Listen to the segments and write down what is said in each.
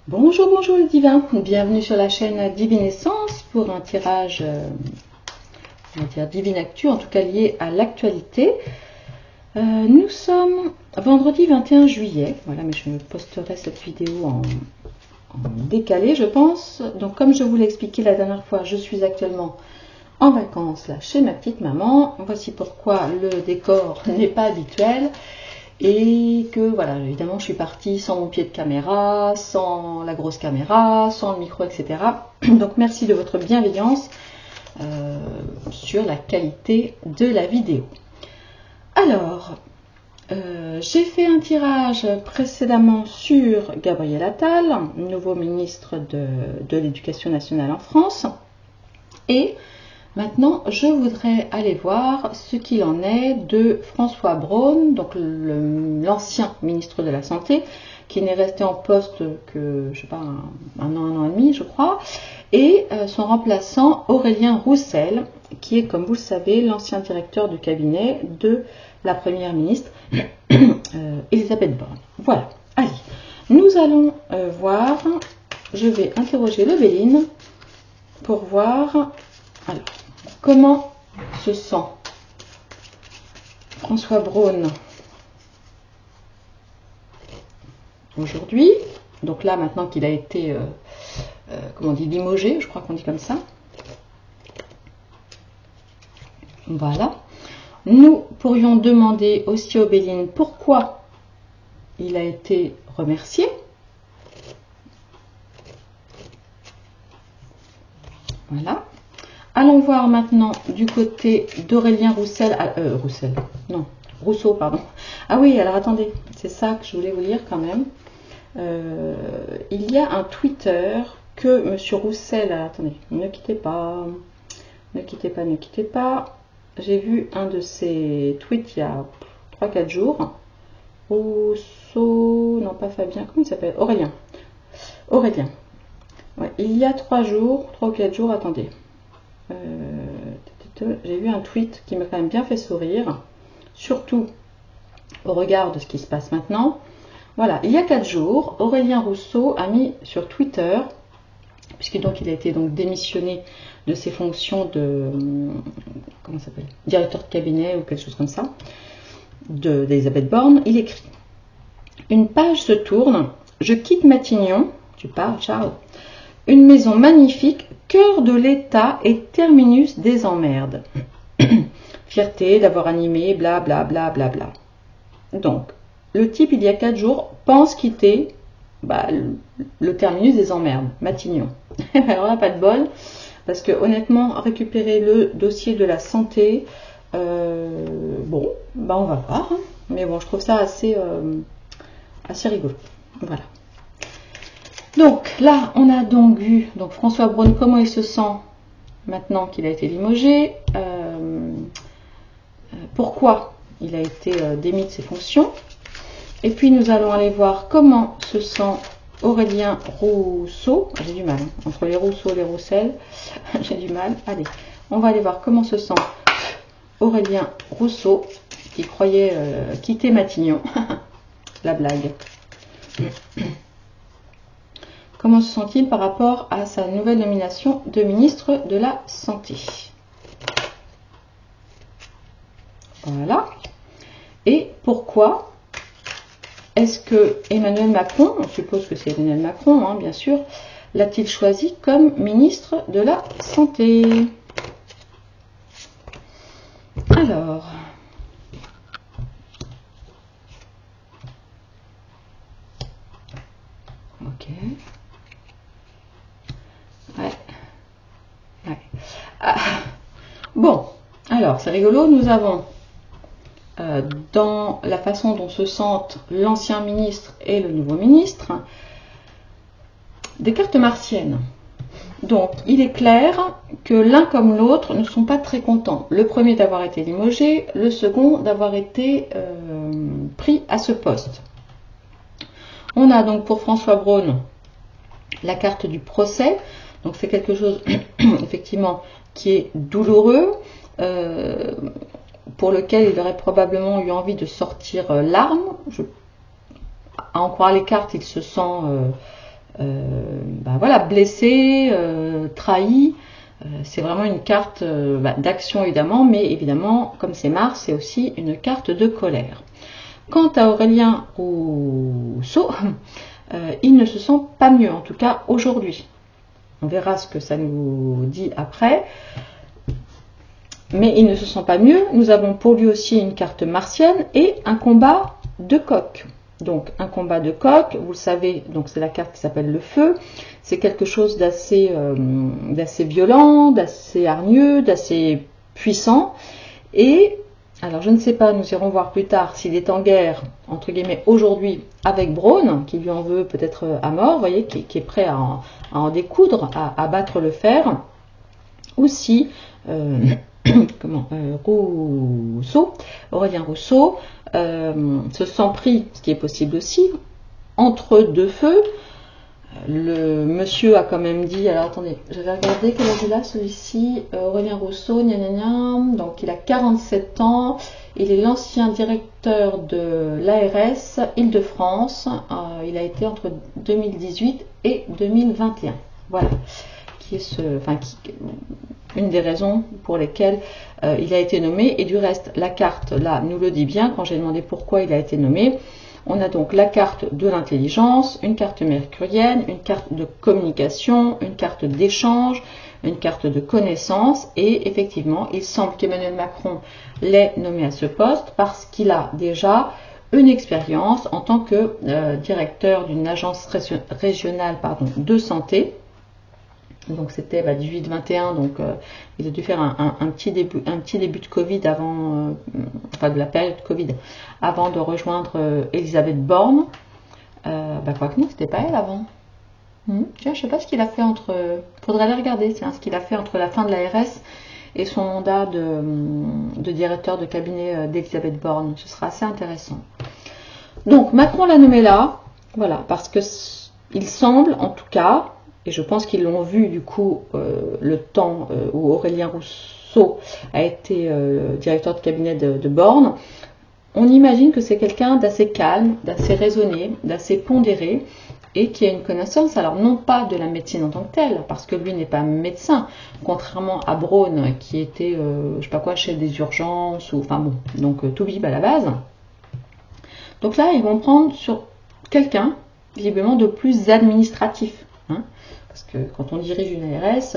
Bonjour, bonjour les divins, bienvenue sur la chaîne Divinescence pour un tirage, on va dire Divine Actu, en tout cas lié à l'actualité. Nous sommes vendredi 21 juillet, voilà, mais je posterai cette vidéo en décalé, je pense. Donc comme je vous l'ai expliqué la dernière fois, je suis actuellement en vacances là chez ma petite maman. Voici pourquoi le décor n'est pas habituel. Et que voilà, évidemment, je suis partie sans mon pied de caméra, sans la grosse caméra, sans le micro, etc. Donc, merci de votre bienveillance sur la qualité de la vidéo. Alors, j'ai fait un tirage précédemment sur Gabriel Attal, nouveau ministre de l'Éducation nationale en France. Et maintenant, je voudrais aller voir ce qu'il en est de François Braun, donc l'ancien ministre de la Santé, qui n'est resté en poste que, je sais pas, un an et demi, je crois, et son remplaçant Aurélien Roussel, qui est, comme vous le savez, l'ancien directeur de cabinet de la Première ministre, Elisabeth Borne. Voilà, allez, nous allons voir, je vais interroger le Béline pour voir, alors, comment se sent François Braun aujourd'hui? Donc là, maintenant qu'il a été, comment on dit, limogé, je crois qu'on dit comme ça. Voilà. Nous pourrions demander aussi au Béline pourquoi il a été remercié. Voilà. Allons voir maintenant du côté d'Aurélien Roussel, Rousseau, pardon. Ah oui, alors attendez, c'est ça que je voulais vous lire quand même. Il y a un Twitter que M. Roussel, attendez, ne quittez pas, ne quittez pas, ne quittez pas. J'ai vu un de ses tweets il y a 3-4 jours. Rousseau, non pas Fabien, comment il s'appelle? Aurélien. Aurélien. Ouais, il y a 3 jours, 3 ou 4 jours, attendez. J'ai vu un tweet qui m'a quand même bien fait sourire, surtout au regard de ce qui se passe maintenant. Voilà, il y a 4 jours, Aurélien Rousseau a mis sur Twitter, puisque donc il a été donc démissionné de ses fonctions de, comment ça s'appelle, directeur de cabinet ou quelque chose comme ça, d'Elisabeth Borne, il écrit: une page se tourne, je quitte Matignon, tu parles Charles, une maison magnifique, cœur de l'État et terminus des emmerdes. Fierté d'avoir animé, bla bla bla bla bla. Donc, le type, il y a 4 jours, pense quitter le terminus des emmerdes, Matignon. Alors là, pas de bol, parce que honnêtement, récupérer le dossier de la santé, bon, on va voir. Hein. Mais bon, je trouve ça assez rigolo. Voilà. Donc là, on a donc vu François Braun, comment il se sent maintenant qu'il a été limogé, pourquoi il a été démis de ses fonctions. Et puis nous allons aller voir comment se sent Aurélien Rousseau. J'ai du mal, hein, entre les Rousseau et les Roussel, j'ai du mal. Allez, on va aller voir comment se sent Aurélien Rousseau, qui croyait quitter Matignon. La blague. Comment se sent-il par rapport à sa nouvelle nomination de ministre de la Santé? Voilà. Et pourquoi est-ce que Emmanuel Macron, on suppose que c'est Emmanuel Macron, hein, bien sûr, l'a-t-il choisi comme ministre de la Santé? Alors... ok... ouais. Ah. Bon, alors c'est rigolo, nous avons dans la façon dont se sentent l'ancien ministre et le nouveau ministre des cartes martiennes. Donc il est clair que l'un comme l'autre ne sont pas très contents. Le premier d'avoir été limogé, le second d'avoir été pris à ce poste. On a donc pour François Braun la carte du procès. Donc c'est quelque chose effectivement qui est douloureux, pour lequel il aurait probablement eu envie de sortir l'arme. À en croire les cartes, il se sent voilà, blessé, trahi. C'est vraiment une carte d'action évidemment, mais évidemment, comme c'est Mars, c'est aussi une carte de colère. Quant à Aurélien Rousseau, il ne se sent pas mieux, en tout cas aujourd'hui. On verra ce que ça nous dit après. Mais il ne se sent pas mieux. Nous avons pour lui aussi une carte martienne et un combat de coq. Donc un combat de coq, vous le savez, donc c'est la carte qui s'appelle le feu. C'est quelque chose d'assez violent, d'assez hargneux, d'assez puissant. Et alors je ne sais pas, nous irons voir plus tard s'il est en guerre, entre guillemets, aujourd'hui avec Braun, qui lui en veut peut-être à mort, vous voyez, qui est prêt à en découdre, à battre le fer, ou si Aurélien Rousseau se sent pris, ce qui est possible aussi, entre deux feux. Le monsieur a quand même dit, alors attendez, j'avais regardé quel âge il a celui-ci, Aurélien Rousseau, donc il a 47 ans, il est l'ancien directeur de l'ARS Île-de-France, il a été entre 2018 et 2021, voilà, qui est une des raisons pour lesquelles il a été nommé, et du reste, la carte, là, nous le dit bien, quand j'ai demandé pourquoi il a été nommé. On a donc la carte de l'intelligence, une carte mercurienne, une carte de communication, une carte d'échange, une carte de connaissance, et effectivement, il semble qu'Emmanuel Macron l'ait nommé à ce poste parce qu'il a déjà une expérience en tant que directeur d'une agence régionale de santé. Donc c'était 18-21, donc il a dû faire un petit début de Covid avant, de la période Covid, avant de rejoindre Elisabeth Borne. Quoique non, c'était pas elle avant. Tiens, je sais pas ce qu'il a fait entre. Faudrait aller regarder, ce qu'il a fait entre la fin de l'ARS et son mandat de directeur de cabinet d'Elisabeth Borne. Ce sera assez intéressant. Donc Macron l'a nommé là, voilà, parce que il semble, en tout cas. Et je pense qu'ils l'ont vu du coup le temps où Aurélien Rousseau a été directeur de cabinet de Borne. On imagine que c'est quelqu'un d'assez calme, d'assez raisonné, d'assez pondéré et qui a une connaissance, alors non pas de la médecine en tant que telle, parce que lui n'est pas médecin, contrairement à Braun qui était, je sais pas quoi, chef des urgences, ou enfin bon, donc tout bib à la base. Donc là, ils vont prendre sur quelqu'un, visiblement, de plus administratif. Parce que quand on dirige une ARS,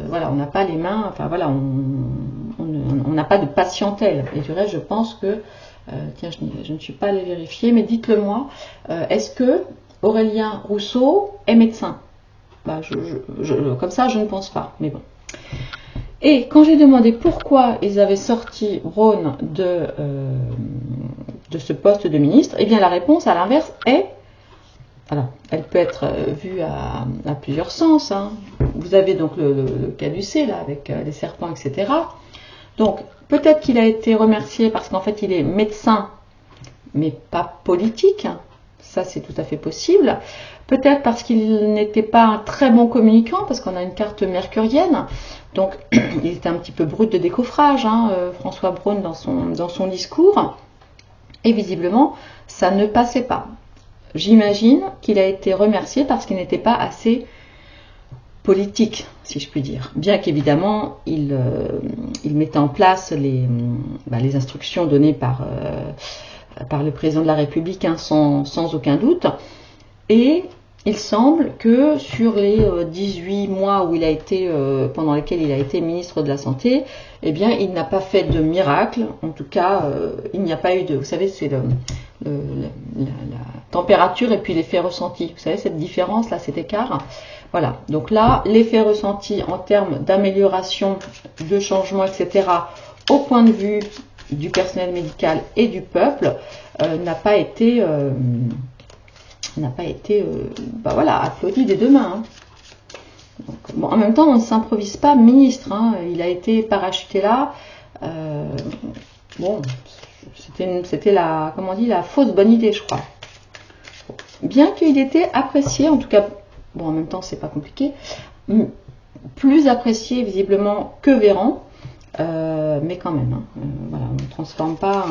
voilà, on n'a pas les mains, enfin voilà, on n'a pas de patientèle. Et du reste, je pense que, tiens, je ne suis pas allée vérifier, mais dites-le moi, est-ce que Aurélien Rousseau est médecin? Comme ça, je ne pense pas, mais bon. Et quand j'ai demandé pourquoi ils avaient sorti Braun de ce poste de ministre, eh bien la réponse à l'inverse est, alors, elle peut être vue à plusieurs sens. Vous avez donc le caducée, là, avec les serpents, etc. Donc, peut-être qu'il a été remercié parce qu'en fait, il est médecin, mais pas politique. Ça, c'est tout à fait possible. Peut-être parce qu'il n'était pas un très bon communicant, parce qu'on a une carte mercurienne. Donc, il était un petit peu brut de décoffrage, François Braun, dans son discours. Et visiblement, ça ne passait pas. J'imagine qu'il a été remercié parce qu'il n'était pas assez politique, si je puis dire. Bien qu'évidemment, il mettait en place les instructions données par le président de la République, sans aucun doute. Et il semble que sur les 18 mois où pendant lesquels il a été ministre de la Santé, eh bien, il n'a pas fait de miracle. En tout cas, il n'y a pas eu de... Vous savez, c'est la température et puis l'effet ressenti. Vous savez, cette différence, là, cet écart. Voilà. Donc là, l'effet ressenti en termes d'amélioration, de changement, etc., au point de vue du personnel médical et du peuple, n'a pas été applaudi des deux mains. Donc, bon, en même temps, on ne s'improvise pas ministre. Il a été parachuté là. C'était la fausse bonne idée, je crois. Bien qu'il était apprécié, en tout cas, bon, en même temps, c'est pas compliqué, plus apprécié visiblement que Véran, mais quand même, voilà, on ne transforme pas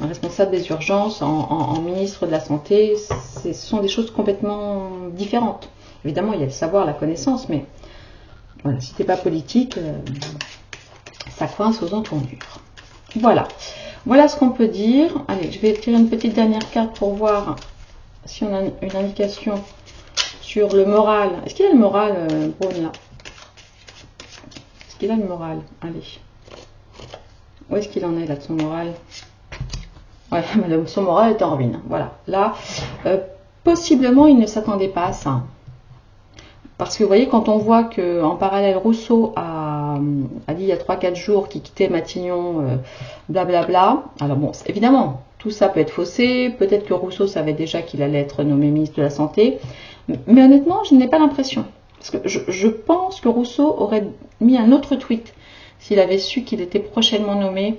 responsable des urgences, en ministre de la Santé, ce sont des choses complètement différentes. Évidemment, il y a le savoir, la connaissance, mais voilà, si t'es pas politique, ça coince aux entournures. Voilà. Voilà ce qu'on peut dire. Allez, je vais tirer une petite dernière carte pour voir si on a une indication sur le moral. Est-ce qu'il a le moral, Braun, là? Est-ce qu'il a le moral? Allez. Où est-ce qu'il en est, là, de son moral? Ouais, son moral est en ruine. Voilà. Là, possiblement, il ne s'attendait pas à ça. Parce que vous voyez, quand on voit qu'en parallèle, Rousseau a dit il y a 3-4 jours qu'il quittait Matignon, blablabla. Alors bon, évidemment, tout ça peut être faussé. Peut-être que Rousseau savait déjà qu'il allait être nommé ministre de la Santé. Mais honnêtement, je n'ai pas l'impression. Parce que je pense que Rousseau aurait mis un autre tweet s'il avait su qu'il était prochainement nommé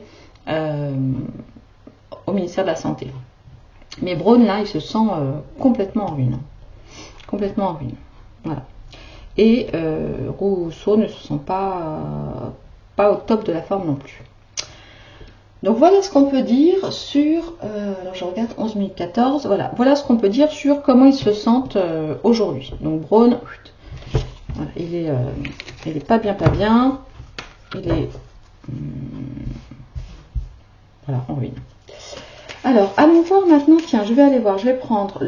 au ministère de la Santé. Mais Braun, là, il se sent complètement en ruine. Complètement en ruine. Voilà. Et Rousseau ne se sent pas au top de la forme non plus. Donc voilà ce qu'on peut dire sur, alors je regarde 11 minutes 14, voilà ce qu'on peut dire sur comment ils se sentent aujourd'hui. Donc Braun, voilà, il est pas bien, il est voilà, en ruine. Alors, allons voir maintenant, tiens, je vais aller voir, je vais prendre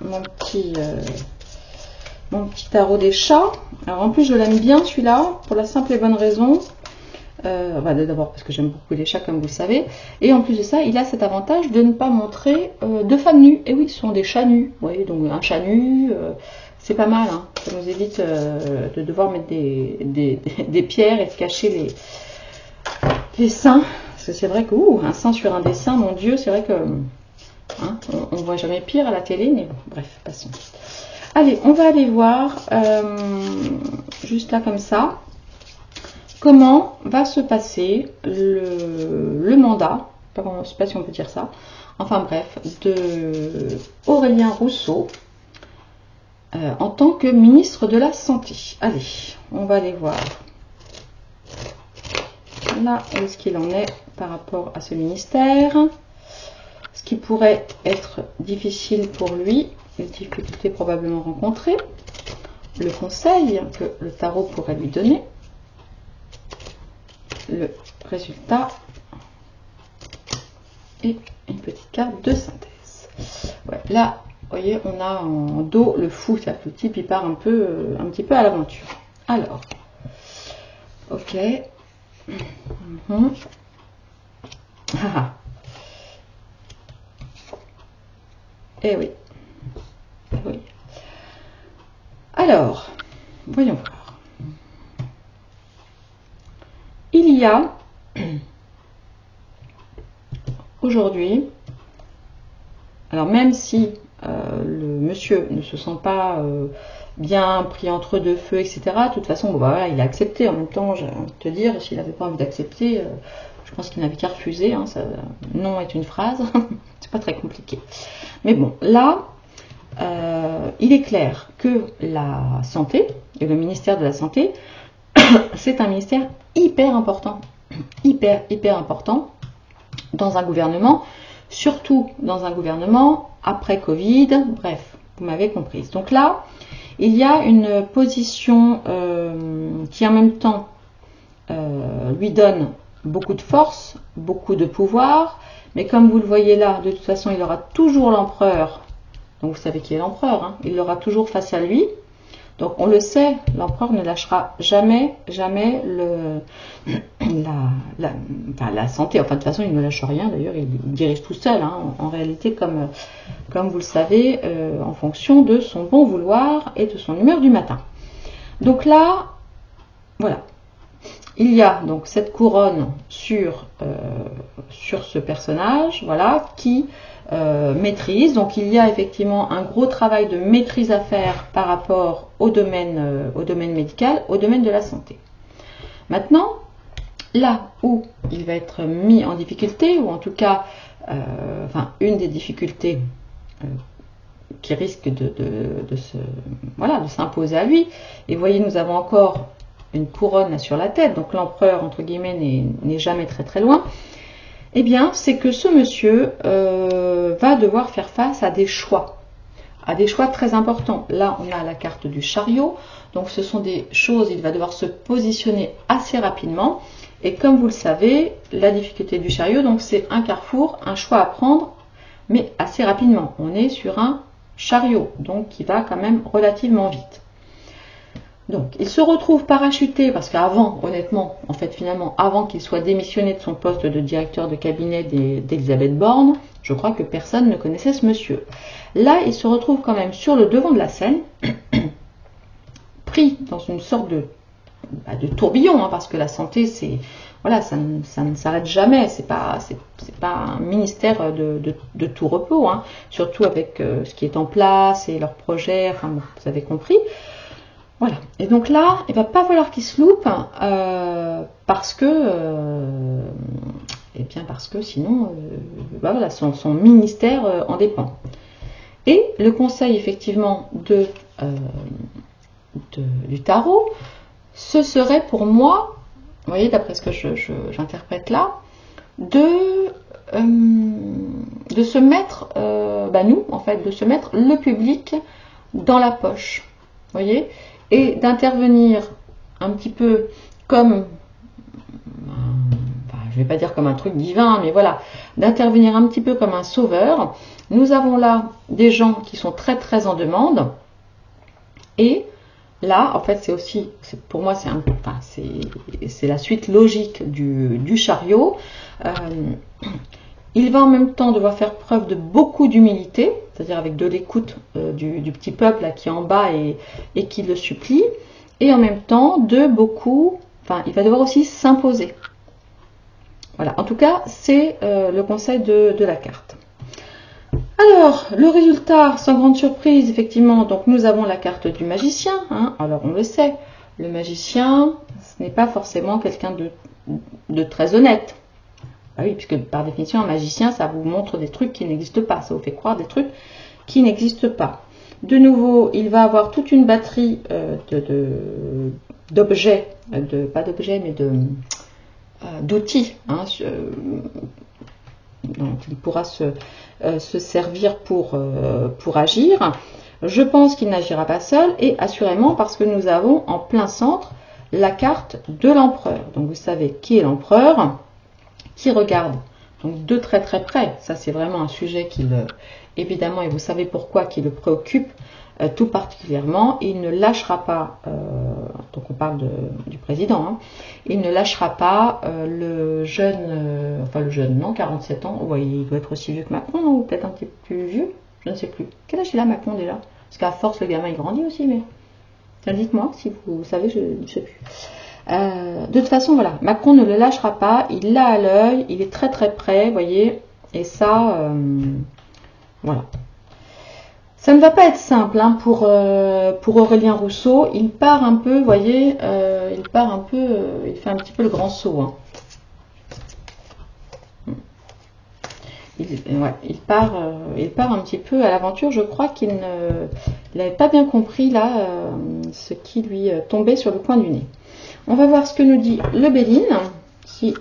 mon petit tarot des chats. Alors en plus je l'aime bien celui-là, pour la simple et bonne raison, d'abord parce que j'aime beaucoup les chats comme vous le savez, et en plus de ça, il a cet avantage de ne pas montrer de femmes nues. Et oui, ce sont des chats nus, vous voyez, donc un chat nu, c'est pas mal, hein. Ça nous évite de devoir mettre des pierres et de cacher les seins, parce que c'est vrai que, un sein sur un dessin, mon Dieu, c'est vrai que, hein, on voit jamais pire à la télé, mais bon, bref, passons. Allez, on va aller voir, juste là comme ça, comment va se passer le mandat, je ne sais pas si on peut dire ça, enfin bref, de Aurélien Rousseau en tant que ministre de la Santé. Allez, on va aller voir là où est-ce qu'il en est par rapport à ce ministère, ce qui pourrait être difficile pour lui, les difficultés probablement rencontrées, le conseil que le tarot pourrait lui donner, le résultat et une petite carte de synthèse. Ouais, là, vous voyez, on a en dos le fou, c'est-à-dire que le type il part un petit peu à l'aventure. Alors, ok. Eh oui. Oui. Alors, voyons voir. Il y a aujourd'hui, alors même si le monsieur ne se sent pas bien pris entre deux feux, etc., de toute façon, bon, voilà, il a accepté. En même temps, j'ai envie de te dire, s'il n'avait pas envie d'accepter, je pense qu'il n'avait qu'à refuser. Hein, ça, non est une phrase, c'est pas très compliqué. Mais bon, là, il est clair que la santé, et le ministère de la Santé, c'est un ministère hyper important, hyper important dans un gouvernement, surtout dans un gouvernement après Covid, bref, vous m'avez comprise. Donc là, il y a une position qui en même temps lui donne beaucoup de force, beaucoup de pouvoir, mais comme vous le voyez là, de toute façon, il aura toujours l'empereur. Donc vous savez qui est l'empereur, hein, il l'aura toujours face à lui. Donc on le sait, l'empereur ne lâchera jamais la santé. Enfin de toute façon il ne lâche rien, d'ailleurs il dirige tout seul, hein, en réalité comme vous le savez, en fonction de son bon vouloir et de son humeur du matin. Donc là, voilà, il y a donc cette couronne sur ce personnage, voilà, qui maîtrise. Donc il y a effectivement un gros travail de maîtrise à faire par rapport au domaine médical, au domaine de la santé. Maintenant, là où il va être mis en difficulté, ou en tout cas, une des difficultés qui risque de s'imposer à lui, et vous voyez, nous avons encore une couronne là sur la tête, donc l'empereur, entre guillemets, n'est jamais très très loin. Eh bien, c'est que ce monsieur va devoir faire face à des choix très importants. Là, on a la carte du chariot, donc ce sont des choses, il va devoir se positionner assez rapidement. Et comme vous le savez, la difficulté du chariot, donc c'est un carrefour, un choix à prendre, mais assez rapidement. On est sur un chariot, donc qui va quand même relativement vite. Donc, il se retrouve parachuté, parce qu'avant, honnêtement, en fait, finalement, avant qu'il soit démissionné de son poste de directeur de cabinet d'Elisabeth Borne, je crois que personne ne connaissait ce monsieur. Là, il se retrouve quand même sur le devant de la scène, pris dans une sorte de tourbillon, hein, parce que la santé, c'est voilà, ça ne s'arrête jamais. C'est pas un ministère de tout repos, hein, surtout avec ce qui est en place et leurs projets. Enfin, bon, vous avez compris. Voilà. Et donc là, il va pas falloir qu'il se loupe parce que sinon, voilà, son ministère en dépend. Et le conseil effectivement du tarot, ce serait pour moi, vous voyez, d'après ce que j'interprète là, de se mettre, nous en fait, de se mettre le public dans la poche, vous voyez, et d'intervenir un petit peu comme, je ne vais pas dire comme un truc divin, mais voilà, d'intervenir un petit peu comme un sauveur. Nous avons là des gens qui sont très très en demande, et là, en fait, pour moi, c'est la suite logique du chariot. Il va en même temps devoir faire preuve de beaucoup d'humilité, c'est-à-dire avec de l'écoute du petit peuple là, qui est en bas et qui le supplie, et en même temps il va devoir aussi s'imposer. Voilà, en tout cas, c'est le conseil de la carte. Alors, le résultat, sans grande surprise, effectivement, donc nous avons la carte du magicien. Hein. Alors, on le sait, le magicien, ce n'est pas forcément quelqu'un de très honnête. Ah oui, puisque par définition, un magicien, ça vous montre des trucs qui n'existent pas. Ça vous fait croire des trucs qui n'existent pas. De nouveau, il va avoir toute une batterie d'objets, pas d'objets, mais d'outils, hein, dont il pourra se servir pour agir. Je pense qu'il n'agira pas seul, et assurément parce que nous avons en plein centre la carte de l'empereur. Donc vous savez qui est l'empereur, qui regarde donc de très très près. Ça, c'est vraiment un sujet qui évidemment, et vous savez pourquoi, qui le préoccupe tout particulièrement. Il ne lâchera pas, donc on parle du président, hein, il ne lâchera pas le jeune, non, 47 ans, ouais, il doit être aussi vieux que Macron, ou peut-être un petit peu plus vieux, je ne sais plus. Quel âge il a Macron déjà? Parce qu'à force, le gamin il grandit aussi, mais dites-moi si vous savez, je ne sais plus. De toute façon, voilà, Macron ne le lâchera pas, il l'a à l'œil, il est très très près, vous voyez, et ça, voilà. Ça ne va pas être simple hein, pour Aurélien Rousseau. Il part un peu, vous voyez, il fait un petit peu le grand saut. Hein. Il part un petit peu à l'aventure. Je crois qu'il n'avait pas bien compris là ce qui lui tombait sur le coin du nez. On va voir ce que nous dit le Béline. Si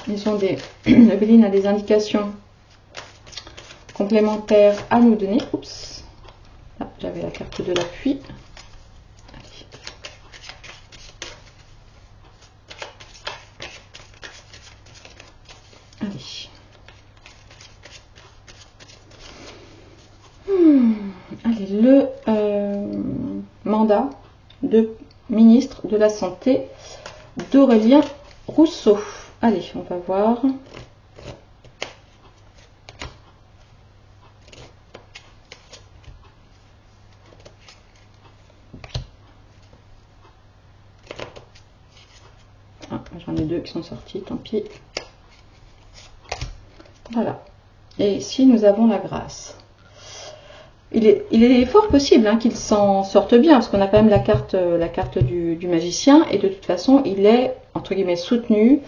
le Béline a des indications complémentaires à nous donner. Oups, là, j'avais la carte de l'appui. Allez, le mandat de ministre de la Santé d'Aurélien Rousseau. Allez, on va voir. Ah, j'en ai deux qui sont sortis, tant pis. Voilà. Et ici, nous avons la grâce. Il est fort possible hein, qu'il s'en sorte bien, parce qu'on a quand même la carte du magicien, et de toute façon, il est, entre guillemets, soutenu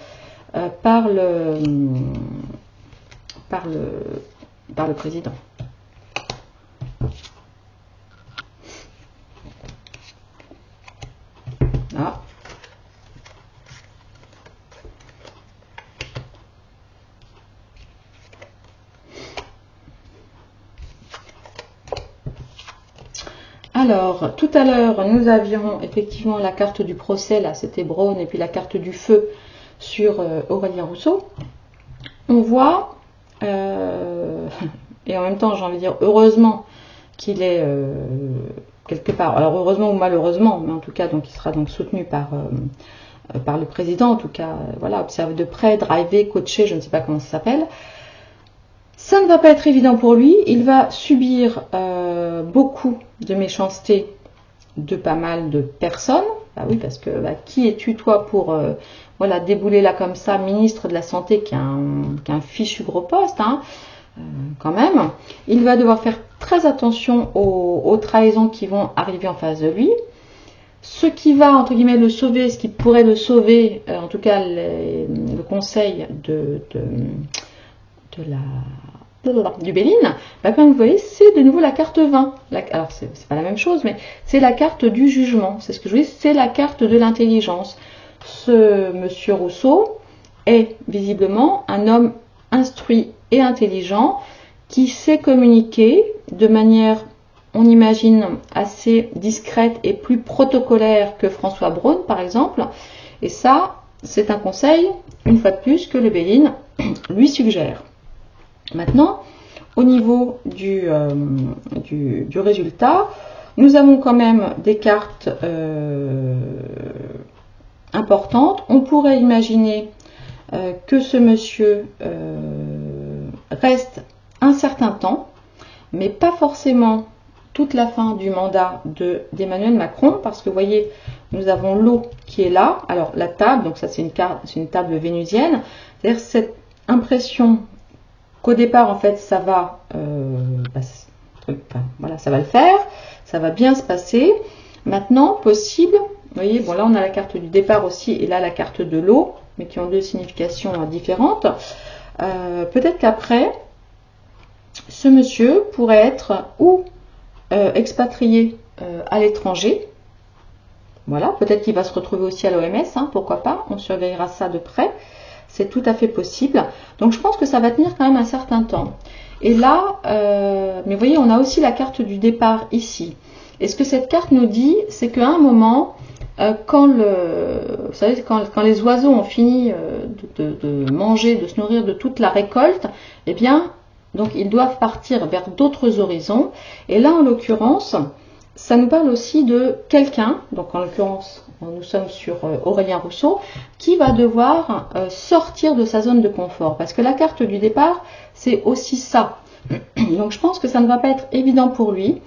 par le président. Là. Alors, tout à l'heure, nous avions effectivement la carte du procès, là c'était Braun, et puis la carte du feu sur Aurélien Rousseau. On voit, et en même temps j'ai envie de dire heureusement qu'il est quelque part, alors heureusement ou malheureusement, mais en tout cas donc il sera donc soutenu par le président, en tout cas, voilà, observé de près, drivé, coaché, je ne sais pas comment ça s'appelle. Ça ne va pas être évident pour lui, il va subir beaucoup de méchanceté de pas mal de personnes. Bah oui, parce que qui es-tu toi pour voilà, débouler là comme ça, ministre de la Santé, qui a un fichu gros poste, hein, quand même. Il va devoir faire très attention aux trahisons qui vont arriver en face de lui. Ce qui va, entre guillemets, le sauver, ce qui pourrait le sauver, en tout cas le conseil du Béline, comme vous voyez, c'est de nouveau la carte 20. Alors, c'est pas la même chose, mais c'est la carte du jugement. C'est ce que je vous dis, c'est la carte de l'intelligence. Ce monsieur Rousseau est visiblement un homme instruit et intelligent qui sait communiquer de manière, on imagine, assez discrète et plus protocolaire que François Braun, par exemple. Et ça, c'est un conseil, une fois de plus, que le Béline lui suggère. Maintenant, au niveau du résultat, nous avons quand même des cartes importantes. On pourrait imaginer que ce monsieur reste un certain temps, mais pas forcément toute la fin du mandat d'Emmanuel Macron, parce que vous voyez, nous avons l'eau qui est là. Alors la table, donc ça c'est une table vénusienne, c'est-à-dire cette impression qu'au départ, en fait, ça va, voilà, ça va le faire, ça va bien se passer. Maintenant, possible, vous voyez, bon là on a la carte du départ aussi, et là la carte de l'eau, mais qui ont deux significations différentes. Peut-être qu'après, ce monsieur pourrait être ou expatrié à l'étranger. Voilà, peut-être qu'il va se retrouver aussi à l'OMS, hein, pourquoi pas, on surveillera ça de près. C'est tout à fait possible. Donc je pense que ça va tenir quand même un certain temps. Et là, mais vous voyez, on a aussi la carte du départ ici. Et ce que cette carte nous dit, c'est qu'à un moment, vous savez, quand les oiseaux ont fini de manger, de se nourrir de toute la récolte, eh bien, donc ils doivent partir vers d'autres horizons. Et là, en l'occurrence, ça nous parle aussi de quelqu'un, donc en l'occurrence, nous sommes sur Aurélien Rousseau, qui va devoir sortir de sa zone de confort. Parce que la carte du départ, c'est aussi ça. Donc je pense que ça ne va pas être évident pour lui.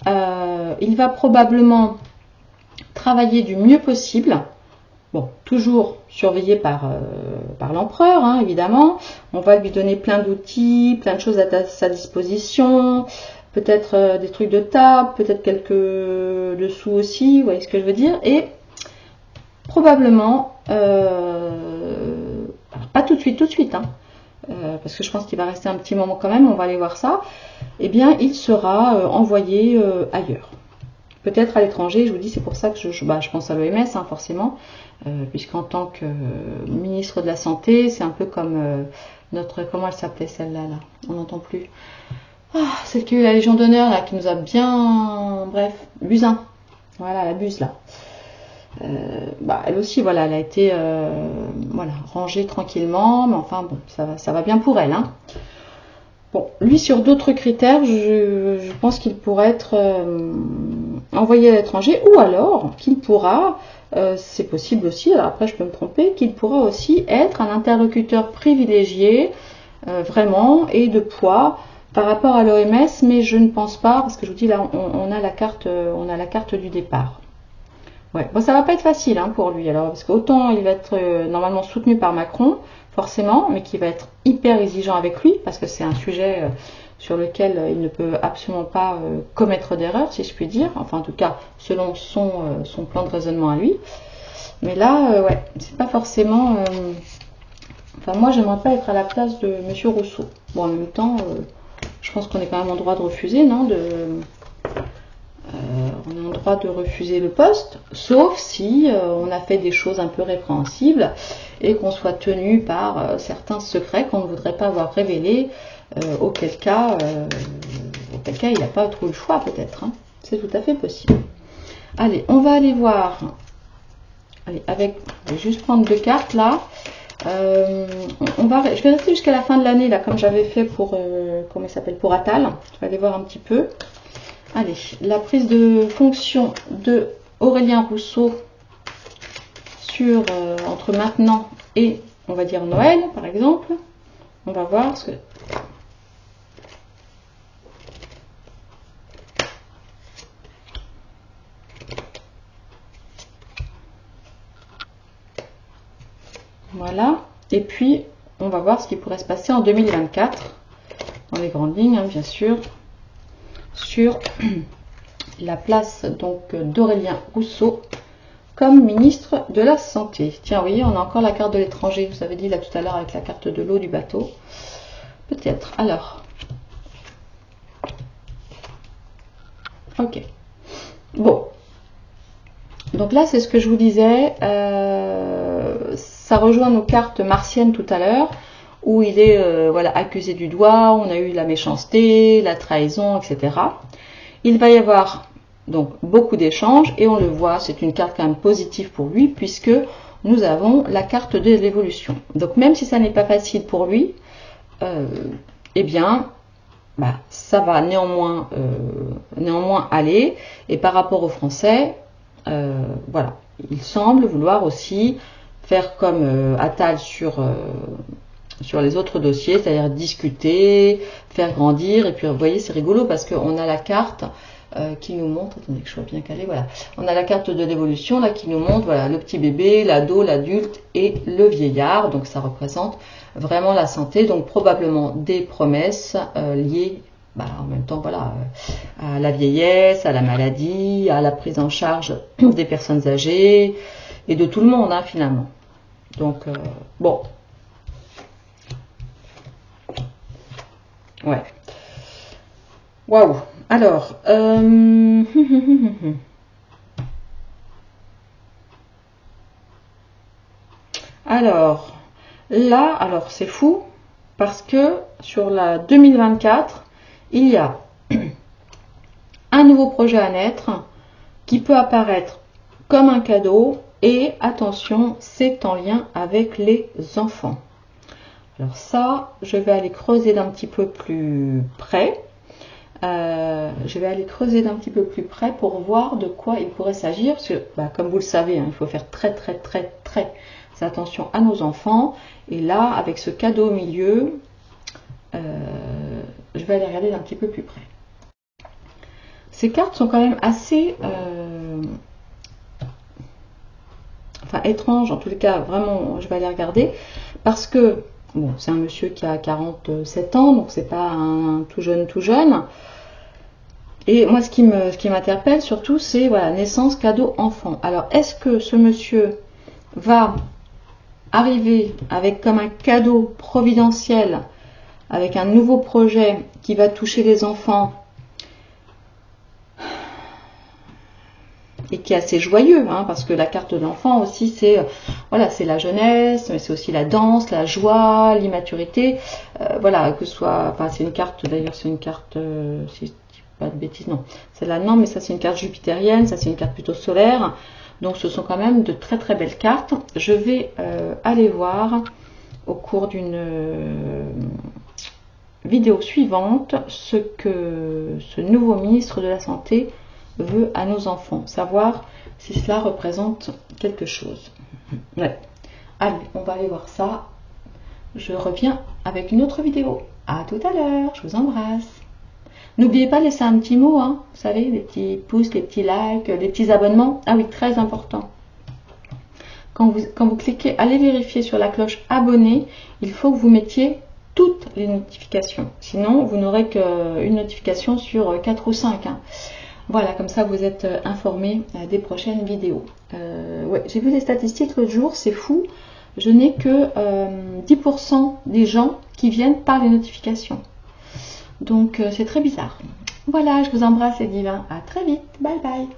Il va probablement travailler du mieux possible. Bon, toujours surveillé par l'empereur, hein, évidemment. On va lui donner plein d'outils, plein de choses à sa disposition. Peut-être des trucs de table, peut-être quelques dessous aussi, vous voyez ce que je veux dire. Et probablement, pas tout de suite, hein, parce que je pense qu'il va rester un petit moment quand même, on va aller voir ça, eh bien il sera envoyé ailleurs. Peut-être à l'étranger, je vous dis, c'est pour ça que je pense à l'OMS, hein, forcément, puisqu'en tant que ministre de la Santé, c'est un peu comme comment elle s'appelait celle-là, là, on n'entend plus. Celle qui a eu la Légion d'honneur, là, qui nous a bien... Bref, Buzyn. Voilà, la Buse, là. Elle aussi, voilà, elle a été rangée tranquillement, mais enfin, bon, ça va bien pour elle. Hein. Bon, lui, sur d'autres critères, je pense qu'il pourrait être envoyé à l'étranger, ou alors qu'il pourra, c'est possible aussi, alors après je peux me tromper, qu'il pourra aussi être un interlocuteur privilégié, vraiment, et de poids, par rapport à l'OMS, mais je ne pense pas, parce que je vous dis là, on a la carte du départ. Ouais, bon, ça va pas être facile, hein, pour lui, alors, parce qu'autant il va être normalement soutenu par Macron, forcément, mais qui va être hyper exigeant avec lui, parce que c'est un sujet sur lequel il ne peut absolument pas commettre d'erreur, si je puis dire, enfin en tout cas selon son plan de raisonnement à lui. Mais là, ouais, c'est pas forcément. Enfin, moi, j'aimerais pas être à la place de Monsieur Rousseau. Bon, en même temps. Je pense qu'on est quand même en droit de refuser, non, on est en droit de refuser le poste, sauf si on a fait des choses un peu répréhensibles et qu'on soit tenu par certains secrets qu'on ne voudrait pas avoir révélés, auquel cas il n'a pas trop le choix peut-être. Hein. C'est tout à fait possible. Allez, on va aller voir. Allez, je vais juste prendre 2 cartes là. Je vais rester jusqu'à la fin de l'année là, comme j'avais fait pour comment il s'appelle, pour Atal. Je vais aller voir un petit peu. Allez, la prise de fonction de Aurélien Rousseau sur entre maintenant et on va dire Noël par exemple. On va voir ce que voilà, et puis on va voir ce qui pourrait se passer en 2024 dans les grandes lignes, hein, bien sûr, sur la place donc d'Aurélien Rousseau comme ministre de la Santé. Tiens, oui, on a encore la carte de l'étranger, vous avez dit là tout à l'heure avec la carte de l'eau du bateau. Peut-être. Alors. Ok. Bon. Donc là, c'est ce que je vous disais. Ça rejoint nos cartes martiennes tout à l'heure, où il est voilà, accusé du doigt, on a eu la méchanceté, la trahison, etc. Il va y avoir donc beaucoup d'échanges, et on le voit, c'est une carte quand même positive pour lui, puisque nous avons la carte de l'évolution. Donc même si ça n'est pas facile pour lui, eh bien, ça va néanmoins aller. Et par rapport aux Français, voilà, il semble vouloir aussi faire comme Atal sur les autres dossiers, c'est-à-dire discuter, faire grandir. Et puis vous voyez, c'est rigolo parce qu'on a la carte qui nous montre, attendez que je sois bien calé, voilà, on a la carte de l'évolution là qui nous montre, voilà, le petit bébé, l'ado, l'adulte et le vieillard. Donc ça représente vraiment la santé, donc probablement des promesses liées en même temps, voilà, à la vieillesse, à la maladie, à la prise en charge des personnes âgées et de tout le monde, hein, finalement. Donc bon, ouais, waouh. Alors, alors là, alors c'est fou parce que sur la 2024, il y a un nouveau projet à naître qui peut apparaître comme un cadeau et attention, c'est en lien avec les enfants. Alors ça, je vais aller creuser d'un petit peu plus près. Pour voir de quoi il pourrait s'agir, parce que comme vous le savez, hein, il faut faire très attention à nos enfants. Et là, avec ce cadeau au milieu, je vais aller regarder d'un petit peu plus près. Ces cartes sont quand même assez étranges, en tous les cas, vraiment, je vais aller regarder, parce que bon, c'est un monsieur qui a 47 ans, donc c'est pas un tout jeune. Et moi, ce qui m'interpelle surtout, c'est voilà, naissance, cadeau, enfant. Alors, est-ce que ce monsieur va arriver avec comme un cadeau providentiel, avec un nouveau projet qui va toucher les enfants et qui est assez joyeux, hein, parce que la carte de l'enfant aussi, c'est voilà, c'est la jeunesse, mais c'est aussi la danse, la joie, l'immaturité, voilà, que ce soit, c'est une carte, d'ailleurs c'est une carte, si je dis pas de bêtises, non, celle-là non, mais ça c'est une carte jupitérienne, ça c'est une carte plutôt solaire, donc ce sont quand même de très belles cartes. Je vais aller voir au cours d'une vidéo suivante ce que ce nouveau ministre de la Santé veut à nos enfants, savoir si cela représente quelque chose. Ouais. Allez, on va aller voir ça. Je reviens avec une autre vidéo. À tout à l'heure, je vous embrasse. N'oubliez pas de laisser un petit mot, hein, vous savez, les petits pouces, les petits likes, les petits abonnements. Ah oui, très important. Quand vous cliquez, allez vérifier sur la cloche abonner, il faut que vous mettiez toutes les notifications. Sinon, vous n'aurez qu'une notification sur 4 ou 5. Hein. Voilà, comme ça vous êtes informés des prochaines vidéos. Ouais, j'ai vu les statistiques l'autre jour, c'est fou. Je n'ai que 10% des gens qui viennent par les notifications. Donc c'est très bizarre. Voilà, je vous embrasse les divins. À très vite. Bye bye.